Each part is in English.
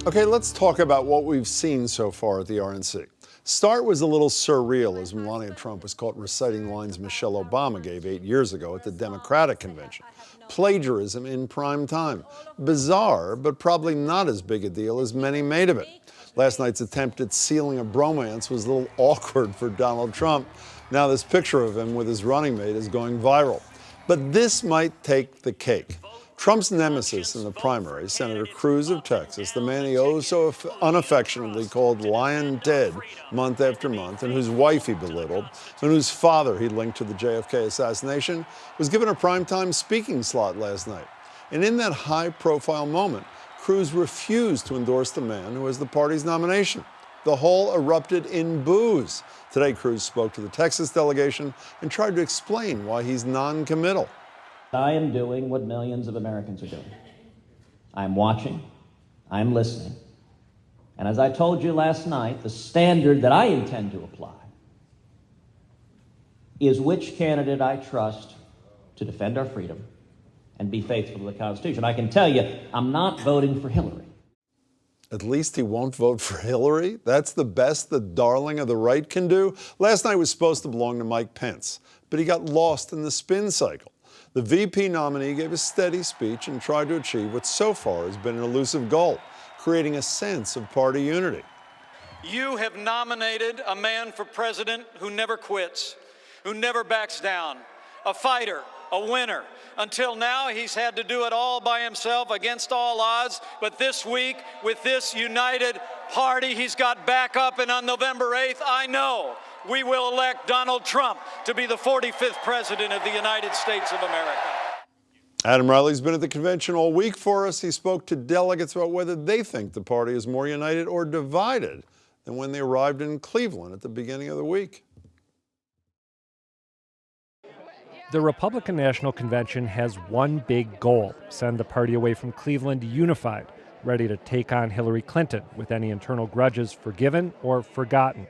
Okay, let's talk about what we've seen so far at the RNC. Start was a little surreal as Melania Trump was caught reciting lines Michelle Obama gave 8 years ago at the Democratic convention. Plagiarism in prime time. Bizarre, but probably not as big a deal as many made of it. Last night's attempt at sealing a bromance was a little awkward for Donald Trump. Now this picture of him with his running mate is going viral. But this might take the cake. Trump's nemesis in the primary, Senator Cruz of Texas, the man he so unaffectionately called Lion Ted month after month, and whose wife he belittled, and whose father he linked to the JFK assassination, was given a primetime speaking slot last night. And in that high-profile moment, Cruz refused to endorse the man who has the party's nomination. The hall erupted in boos. Today, Cruz spoke to the Texas delegation and tried to explain why he's non-committal. I am doing what millions of Americans are doing. I'm watching, I'm listening. And as I told you last night, the standard that I intend to apply is which candidate I trust to defend our freedom and be faithful to the Constitution. I can tell you, I'm not voting for Hillary. At least he won't vote for Hillary? That's the best the darling of the right can do? Last night was supposed to belong to Mike Pence, but he got lost in the spin cycle. The VP nominee gave a steady speech and tried to achieve what so far has been an elusive goal, creating a sense of party unity. You have nominated a man for president who never quits, who never backs down, a fighter, a winner. Until now, he's had to do it all by himself against all odds. But this week, with this united party, he's got backup. And on November 8th, I know we will elect Donald Trump to be the 45th president of the United States of America. Adam Riley's been at the convention all week for us. He spoke to delegates about whether they think the party is more united or divided than when they arrived in Cleveland at the beginning of the week. The Republican National Convention has one big goal: send the party away from Cleveland unified, ready to take on Hillary Clinton with any internal grudges forgiven or forgotten.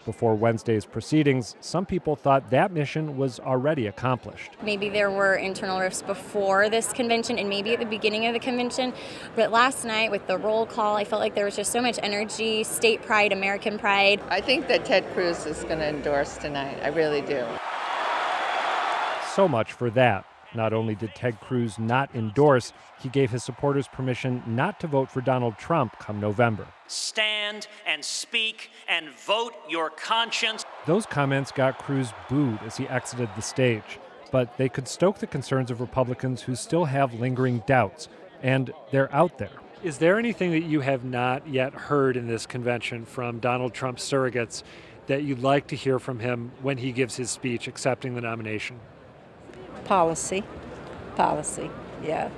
Before Wednesday's proceedings, some people thought that mission was already accomplished. Maybe there were internal rifts before this convention and maybe at the beginning of the convention, but last night with the roll call, I felt like there was just so much energy, state pride, American pride. I think that Ted Cruz is going to endorse tonight. I really do. So much for that. Not only did Ted Cruz not endorse, he gave his supporters permission not to vote for Donald Trump come November. Stand and speak and vote your conscience. Those comments got Cruz booed as he exited the stage, but they could stoke the concerns of Republicans who still have lingering doubts, and they're out there. Is there anything that you have not yet heard in this convention from Donald Trump's surrogates that you'd like to hear from him when he gives his speech accepting the nomination? Policy, yeah.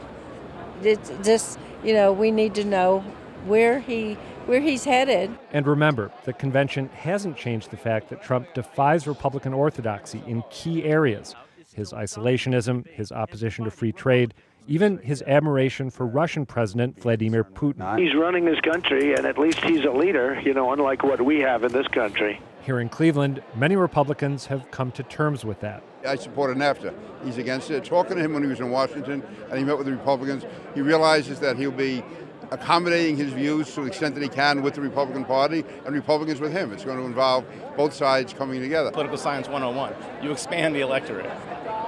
It's just, we need to know where he's headed. And remember, the convention hasn't changed the fact that Trump defies Republican orthodoxy in key areas: his isolationism, his opposition to free trade, even his admiration for Russian President Vladimir Putin. He's running his country, and at least he's a leader, unlike what we have in this country. Here in Cleveland, many Republicans have come to terms with that. I supported NAFTA. He's against it. Talking to him when he was in Washington and he met with the Republicans, he realizes that he'll be accommodating his views to the extent that he can with the Republican Party and Republicans with him. It's going to involve both sides coming together. Political Science 101. You expand the electorate.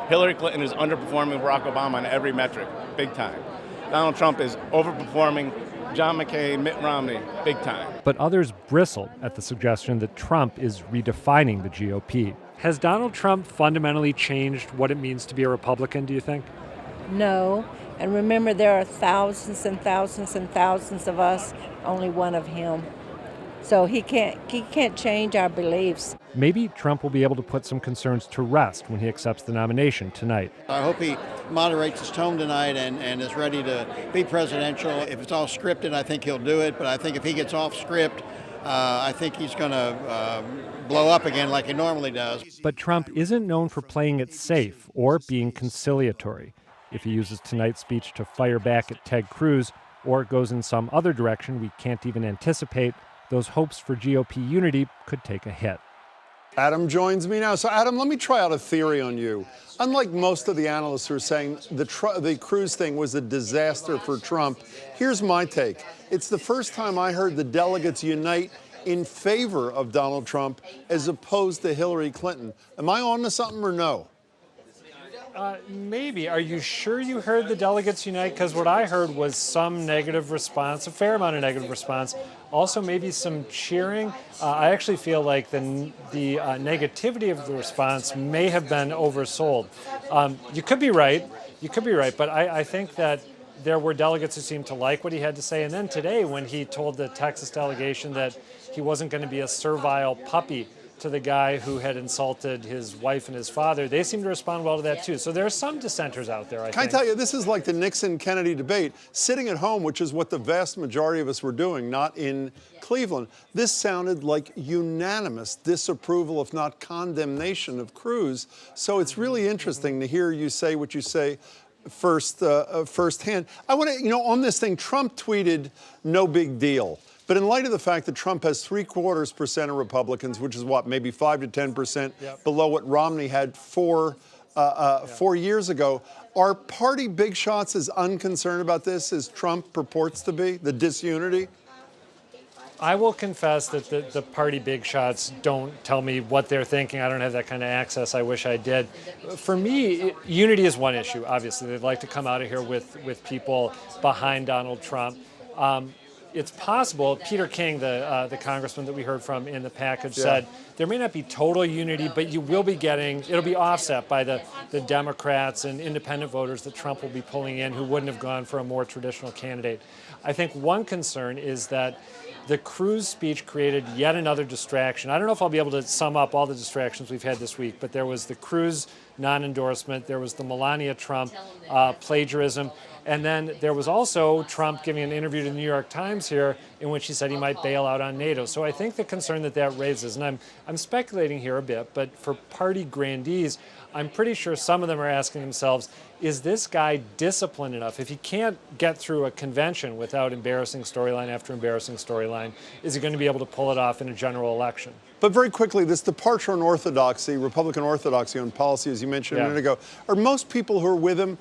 Hillary Clinton is underperforming Barack Obama on every metric, big time. Donald Trump is overperforming John McCain, Mitt Romney, big time. But others bristle at the suggestion that Trump is redefining the GOP. Has Donald Trump fundamentally changed what it means to be a Republican, do you think? No. And remember, there are thousands and thousands and thousands of us, only one of him. So he can't change our beliefs. Maybe Trump will be able to put some concerns to rest when he accepts the nomination tonight. I hope he moderates his tone tonight and is ready to be presidential. If it's all scripted, I think he'll do it. But I think if he gets off script, I think he's going to blow up again like he normally does. But Trump isn't known for playing it safe or being conciliatory. If he uses tonight's speech to fire back at Ted Cruz or goes in some other direction we can't even anticipate, those hopes for GOP unity could take a hit. Adam joins me now. So, Adam, let me try out a theory on you. Unlike most of the analysts who are saying the Cruz thing was a disaster for Trump, here's my take. It's the first time I heard the delegates unite in favor of Donald Trump as opposed to Hillary Clinton. Am I on to something or no? Maybe. Are you sure you heard the delegates unite? Because what I heard was some negative response, a fair amount of negative response. Also, maybe some cheering. I actually feel like the negativity of the response may have been oversold. You could be right. You could be right. But I think that there were delegates who seemed to like what he had to say. And then today, when he told the Texas delegation that he wasn't going to be a servile puppy to the guy who had insulted his wife and his father, they seem to respond well to that too. So there are some dissenters out there, I think. Can I tell you, this is like the Nixon-Kennedy debate. Sitting at home, which is what the vast majority of us were doing, not in Cleveland, this sounded like unanimous disapproval, if not condemnation, of Cruz. So it's really interesting to hear you say what you say firsthand. I want to, on this thing, Trump tweeted, "No big deal." But in light of the fact that Trump has 0.75% of Republicans, which is what, maybe 5 to 10% below what Romney had 4 years ago, are party big shots as unconcerned about this as Trump purports to be, the disunity? I will confess that the party big shots don't tell me what they're thinking. I don't have that kind of access. I wish I did. For me, unity is one issue, obviously. They'd like to come out of here with people behind Donald Trump. It's possible, Peter King, the congressman that we heard from in the package, said there may not be total unity, but you will be getting, it'll be offset by the Democrats and independent voters that Trump will be pulling in who wouldn't have gone for a more traditional candidate. I think one concern is that the Cruz speech created yet another distraction. I don't know if I'll be able to sum up all the distractions we've had this week, but there was the Cruz non-endorsement, there was the Melania Trump plagiarism, and then there was also Trump giving an interview to the New York Times here in which he said he might bail out on NATO. So I think the concern that raises, and I'm speculating here a bit, but for party grandees, I'm pretty sure some of them are asking themselves, is this guy disciplined enough? If he can't get through a convention without embarrassing storyline after embarrassing storyline, is he going to be able to pull it off in a general election? But very quickly, this departure on orthodoxy, Republican orthodoxy on policy, as you mentioned a minute ago, are most people who are with him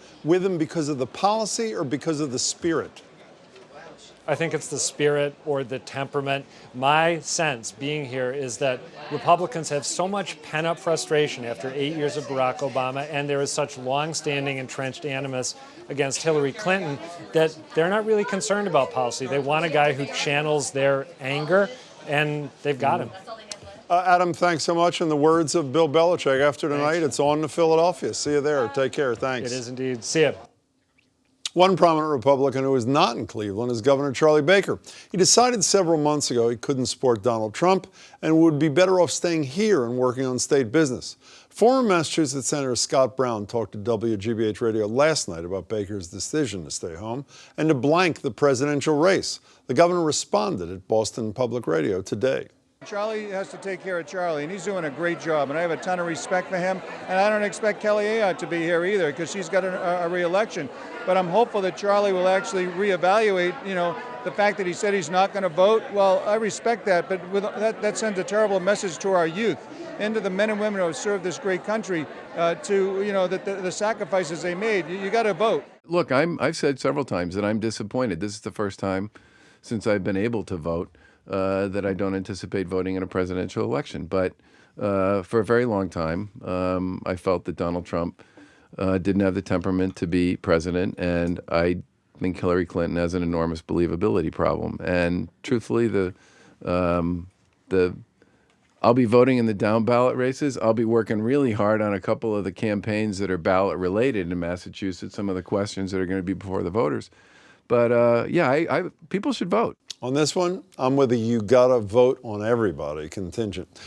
because of the policy or because of the spirit? I think it's the spirit or the temperament. My sense, being here, is that Republicans have so much pent-up frustration after 8 years of Barack Obama, and there is such long-standing entrenched animus against Hillary Clinton that they're not really concerned about policy. They want a guy who channels their anger, and they've got him. Adam, thanks so much. In the words of Bill Belichick, after tonight, it's on to Philadelphia. See you there. Take care. Thanks. It is indeed. See you. One prominent Republican who is not in Cleveland is Governor Charlie Baker. He decided several months ago he couldn't support Donald Trump and would be better off staying here and working on state business. Former Massachusetts Senator Scott Brown talked to WGBH Radio last night about Baker's decision to stay home and to blank the presidential race. The governor responded at Boston Public Radio today. Charlie has to take care of Charlie, and he's doing a great job, and I have a ton of respect for him, and I don't expect Kelly Ayotte to be here either because she's got a re-election. But I'm hopeful that Charlie will actually reevaluate, the fact that he said he's not going to vote. Well, I respect that, but that sends a terrible message to our youth and to the men and women who have served this great country that the sacrifices they made. You got to vote. Look, I've said several times that I'm disappointed. This is the first time since I've been able to vote that I don't anticipate voting in a presidential election. But for a very long time, I felt that Donald Trump didn't have the temperament to be president, and I think Hillary Clinton has an enormous believability problem. And truthfully, I'll be voting in the down ballot races. I'll be working really hard on a couple of the campaigns that are ballot related in Massachusetts, some of the questions that are going to be before the voters. But people should vote. On this one, I'm with a you gotta vote on everybody contingent.